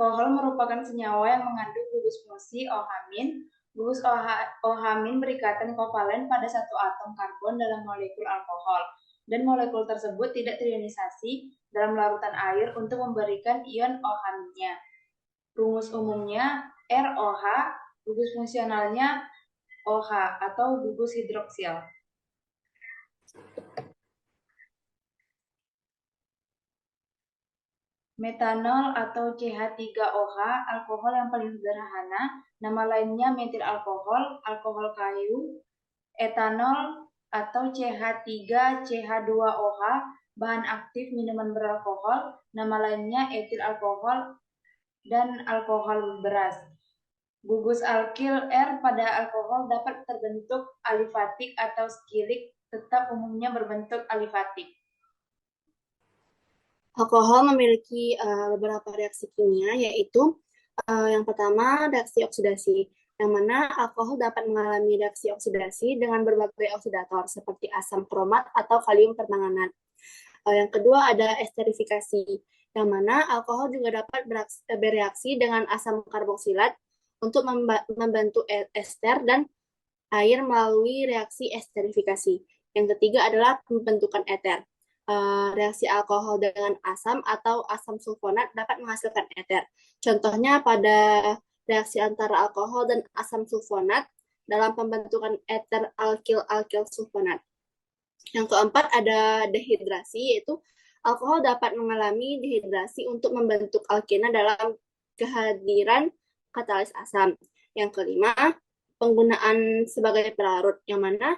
Alkohol merupakan senyawa yang mengandung gugus fungsi OH-. Gugus OH- berikatan kovalen pada satu atom karbon dalam molekul alkohol, dan molekul tersebut tidak terionisasi dalam larutan air untuk memberikan ion OH-nya. Rumus umumnya ROH, gugus fungsionalnya OH atau gugus hidroksil. Metanol atau CH3OH, alkohol yang paling sederhana, nama lainnya metil alkohol, alkohol kayu, etanol atau CH3CH2OH, bahan aktif minuman beralkohol, nama lainnya etil alkohol, dan alkohol beras. Gugus alkil R pada alkohol dapat terbentuk alifatik atau skilik, tetap umumnya berbentuk alifatik. Alkohol memiliki beberapa reaksi kimia, yaitu yang pertama reaksi oksidasi, yang mana alkohol dapat mengalami reaksi oksidasi dengan berbagai oksidator seperti asam kromat atau kalium permanganat. Yang kedua ada esterifikasi, yang mana alkohol juga dapat bereaksi dengan asam karboksilat untuk membantu ester dan air melalui reaksi esterifikasi. Yang ketiga adalah pembentukan eter. Reaksi alkohol dengan asam atau asam sulfonat dapat menghasilkan eter. Contohnya pada reaksi antara alkohol dan asam sulfonat dalam pembentukan eter alkil-alkil sulfonat. Yang keempat ada dehidrasi, yaitu alkohol dapat mengalami dehidrasi untuk membentuk alkena dalam kehadiran katalis asam. Yang kelima, penggunaan sebagai pelarut, yang mana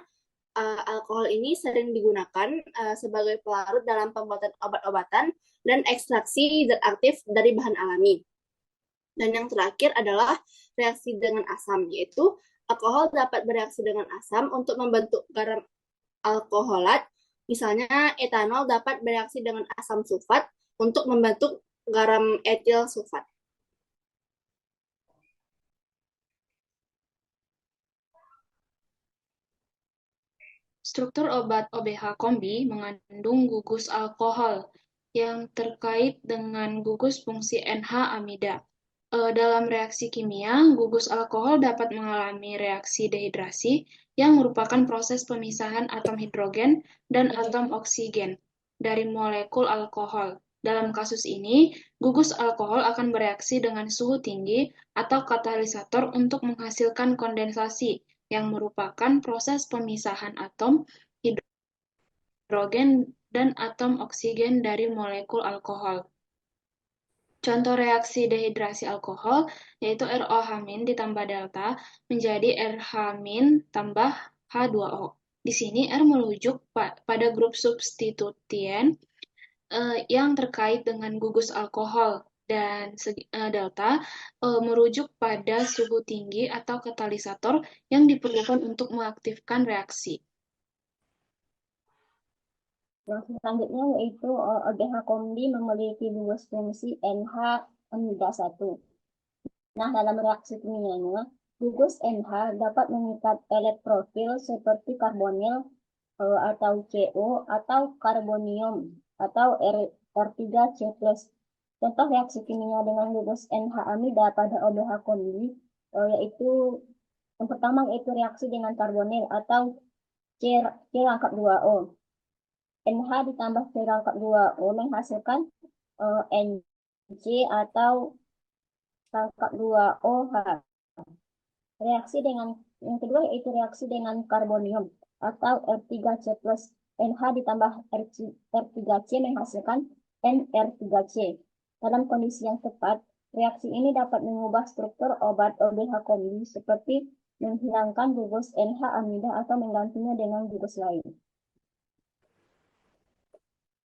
alkohol ini sering digunakan sebagai pelarut dalam pembuatan obat-obatan dan ekstraksi zat aktif dari bahan alami. Dan yang terakhir adalah reaksi dengan asam, yaitu alkohol dapat bereaksi dengan asam untuk membentuk garam alkoholat. Misalnya etanol dapat bereaksi dengan asam sulfat untuk membentuk garam etil sulfat. Struktur obat OBH kombi mengandung gugus alkohol yang terkait dengan gugus fungsi NH-amida. Dalam reaksi kimia, gugus alkohol dapat mengalami reaksi dehidrasi yang merupakan proses pemisahan atom hidrogen dan atom oksigen dari molekul alkohol. Dalam kasus ini, gugus alkohol akan bereaksi dengan suhu tinggi atau katalisator untuk menghasilkan kondensasi, yang merupakan proses pemisahan atom hidrogen dan atom oksigen dari molekul alkohol. Contoh reaksi dehidrasi alkohol yaitu ROH- ditambah delta menjadi RH- tambah H2O. Di sini R merujuk pada grup substitutien yang terkait dengan gugus alkohol, dan delta merujuk pada suhu tinggi atau katalisator yang diperlukan untuk mengaktifkan reaksi. Yang selanjutnya yaitu OBH kombi memiliki gugus fungsi NH-amida 1. Nah, dalam reaksi kimianya, gugus NH dapat mengikat elektrofil seperti karbonil atau CO atau karbonium atau R3C+. Contoh reaksi kimia dengan gugus NH-amida pada OBH kombi yaitu yang pertama yaitu reaksi dengan karbonil atau C-2O. NH ditambah C-2O menghasilkan NC atau C-2OH. Reaksi dengan yang kedua yaitu reaksi dengan karbonium atau R3C+. NH ditambah R3C menghasilkan NR3C. Dalam kondisi yang tepat, reaksi ini dapat mengubah struktur obat OBH kombi seperti menghilangkan gugus NH-amida atau menggantinya dengan gugus lain.